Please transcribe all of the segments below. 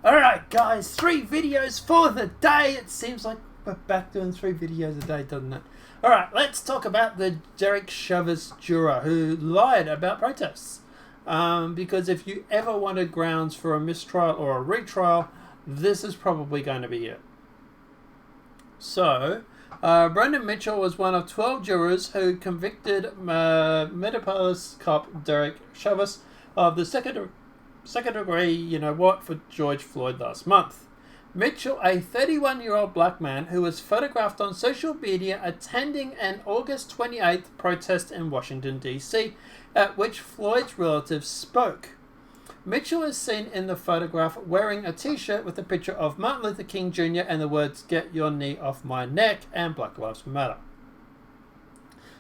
Alright guys, 3 videos for the day. It seems like we're back doing 3 videos a day, doesn't it? Alright, let's talk about the Derek Chauvin juror who lied about protests. Because if you ever wanted grounds for a mistrial or a retrial, this is probably going to be it. So, Brendan Mitchell was one of 12 jurors who convicted Minneapolis cop Derek Chauvin of the second degree, you know what, for George Floyd last month. Mitchell, a 31-year-old black man who was photographed on social media attending an August 28th protest in Washington, D.C., at which Floyd's relatives spoke. Mitchell is seen in the photograph wearing a t-shirt with a picture of Martin Luther King Jr. and the words, "Get your knee off my neck" and Black Lives Matter.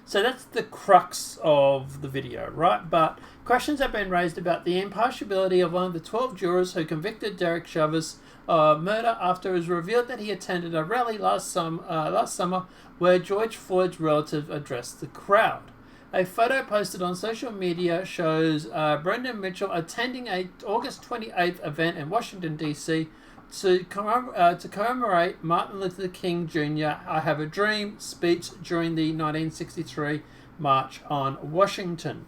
So that's the crux of the video, right? But questions have been raised about the impartiality of one of the 12 jurors who convicted Derek Chauvin of murder after it was revealed that he attended a rally last summer where George Floyd's relative addressed the crowd. A photo posted on social media shows Brendan Mitchell attending a August 28th event in Washington, D.C. to commemorate Martin Luther King Jr. "I Have a Dream" speech during the 1963 March on Washington.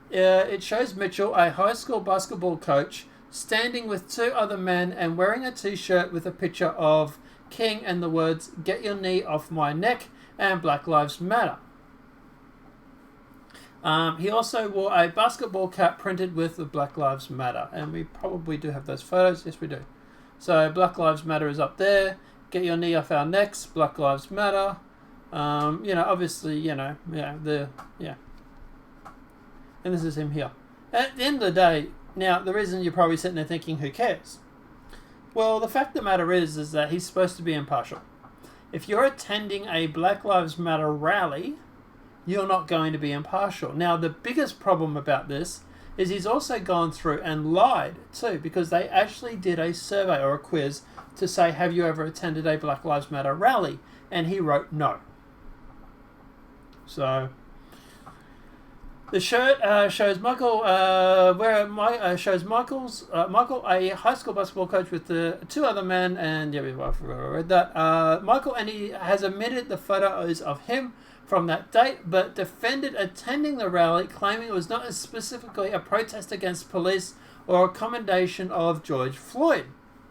It shows Mitchell, a high school basketball coach, standing with 2 other men and wearing a t-shirt with a picture of King and the words, "Get your knee off my neck" and Black Lives Matter. He also wore a basketball cap printed with the Black Lives Matter. And we probably do have those photos. Yes, we do. So Black Lives Matter is up there. "Get your knee off our necks." Black Lives Matter. Obviously, And this is him here. At the end of the day, now the reason you're probably sitting there thinking, who cares? Well, the fact of the matter is that he's supposed to be impartial. If you're attending a Black Lives Matter rally, you're not going to be impartial. Now, the biggest problem about this is he's also gone through and lied too, because they actually did a survey or a quiz to say, have you ever attended a Black Lives Matter rally? And he wrote no. So the shirt shows Michael, Michael, a high school basketball coach with the 2 other men, and I read that. Michael, and he has admitted the photo is of him from that date, but defended attending the rally, claiming it was not specifically a protest against police or a commendation of George Floyd.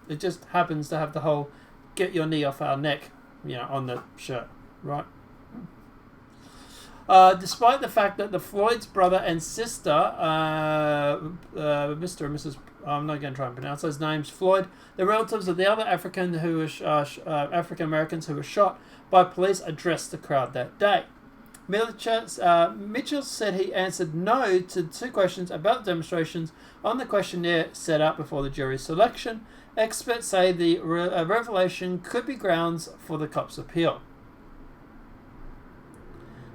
It just happens to have the whole "get your knee off our neck," on the shirt, right? Despite the fact that the Floyd's brother and sister, Mr. and Mrs. I'm not going to try and pronounce those names, Floyd, the relatives of the other African Americans who were shot by police, addressed the crowd that day. Mitchell said he answered no to 2 questions about demonstrations on the questionnaire set out before the jury selection. Experts say the revelation could be grounds for the cops' appeal.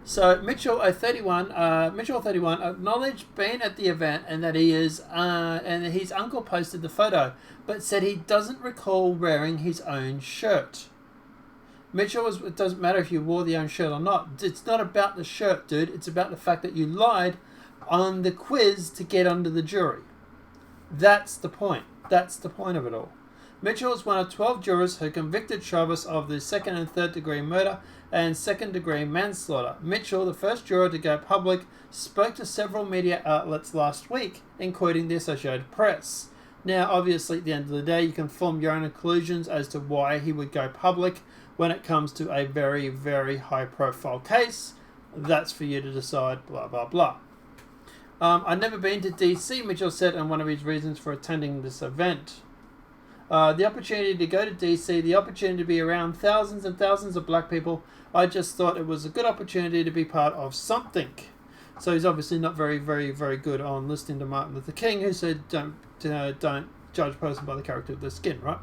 So Mitchell, 31, acknowledged being at the event and that and his uncle posted the photo, but said he doesn't recall wearing his own shirt. Mitchell it doesn't matter if you wore the own shirt or not. It's not about the shirt, dude. It's about the fact that you lied on the quiz to get under the jury. That's the point. That's the point of it all. Mitchell is one of 12 jurors who convicted Chauvin of the 2nd and 3rd degree murder and 2nd degree manslaughter. Mitchell, the first juror to go public, spoke to several media outlets last week, including the Associated Press. Now, obviously, at the end of the day, you can form your own conclusions as to why he would go public when it comes to a very, very high-profile case. That's for you to decide, blah, blah, blah. I've never been to D.C., Mitchell said in one of his reasons for attending this event. The opportunity to go to D.C., the opportunity to be around thousands and thousands of black people, I just thought it was a good opportunity to be part of something. So he's obviously not very, very, very good on listening to Martin Luther King, who said, don't judge a person by the character of their skin, right?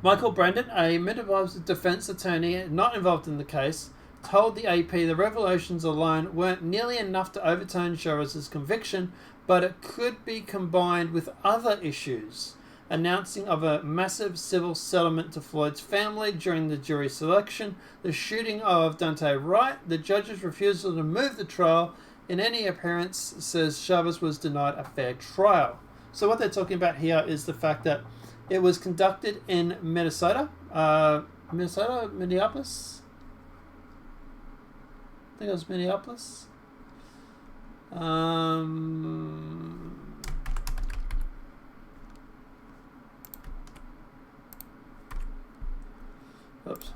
Michael Brendan, a Minneapolis defense attorney not involved in the case, told the AP the revelations alone weren't nearly enough to overturn Chauvin's conviction, but it could be combined with other issues. Announcing of a massive civil settlement to Floyd's family during the jury selection, the shooting of Dante Wright, the judge's refusal to move the trial in any appearance, says Chauvin was denied a fair trial. So what they're talking about here is the fact that it was conducted in Minnesota, Minneapolis. I think it was Minneapolis. Oops.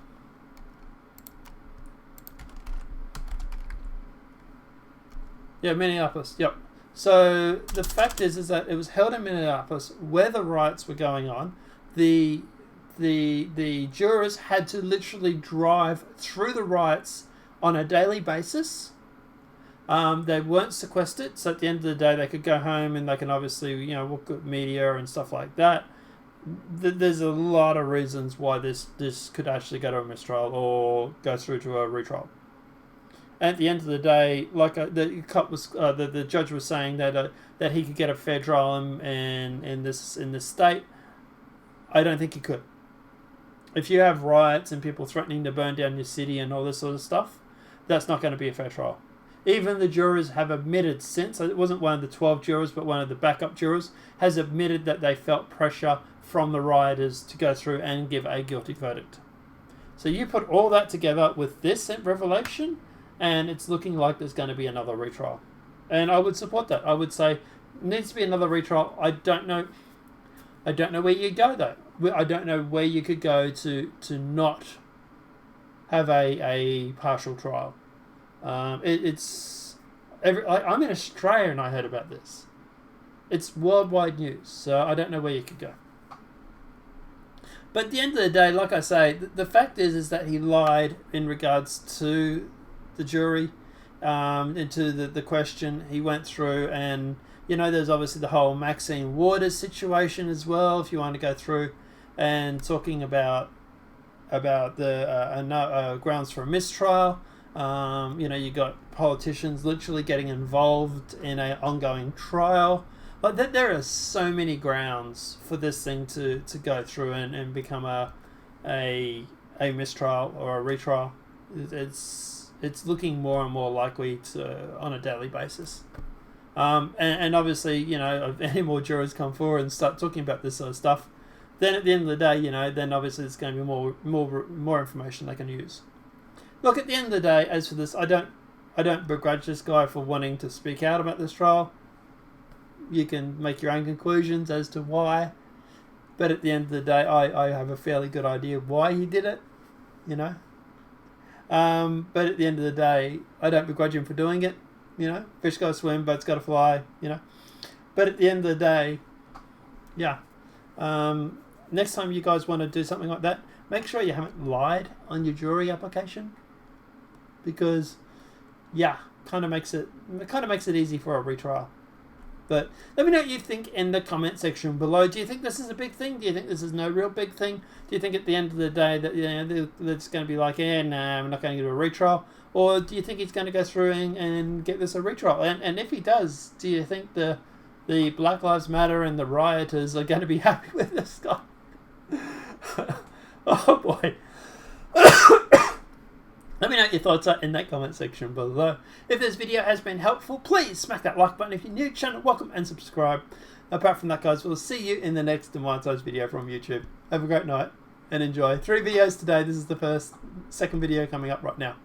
Yeah, Minneapolis. Yep. So the fact is that it was held in Minneapolis where the riots were going on. The jurors had to literally drive through the riots on a daily basis. They weren't sequestered, so at the end of the day they could go home and they can obviously look at media and stuff like that. There's a lot of reasons why this could actually go to a mistrial or go through to a retrial. At the end of the day, like the judge was saying that he could get a fair trial in this state. I don't think he could. If you have riots and people threatening to burn down your city and all this sort of stuff, that's not going to be a fair trial. Even the jurors have admitted since, it wasn't one of the 12 jurors, but one of the backup jurors, has admitted that they felt pressure from the rioters to go through and give a guilty verdict. So you put all that together with this revelation, and it's looking like there's going to be another retrial. And I would support that. I would say, needs to be another retrial. I don't know where you go, though. I don't know where you could go to not have a partial trial. I'm in Australia and I heard about this. It's worldwide news, so I don't know where you could go. But at the end of the day, like I say, the fact is that he lied in regards to the jury, into the question he went through, and there's obviously the whole Maxine Waters situation as well. If you want to go through and talking about the grounds for a mistrial. You got politicians literally getting involved in an ongoing trial. Like there are so many grounds for this thing to go through and become a mistrial or a retrial. It's looking more and more likely to on a daily basis. And obviously, if any more jurors come forward and start talking about this sort of stuff, then at the end of the day, then obviously it's going to be more information they can use. Look, at the end of the day, as for this, I don't begrudge this guy for wanting to speak out about this trial. You can make your own conclusions as to why, but at the end of the day, I have a fairly good idea why he did it, But at the end of the day, I don't begrudge him for doing it, Fish gotta swim, birds gotta fly, But at the end of the day, yeah. Next time you guys want to do something like that, make sure you haven't lied on your jury application. Because, kind of makes it easy for a retrial. But let me know what you think in the comment section below. Do you think this is a big thing? Do you think this is no real big thing? Do you think at the end of the day that it's going to be like, nah, we're not going to do a retrial? Or do you think he's going to go through and get this a retrial? And if he does, do you think the Black Lives Matter and the rioters are going to be happy with this guy? Oh boy. Let me know what your thoughts are in that comment section below. If this video has been helpful, please smack that like button. If you're new to the channel, welcome and subscribe. Apart from that, guys, we'll see you in the next demonetized video from YouTube. Have a great night and enjoy. 3 videos today. This is the second video coming up right now.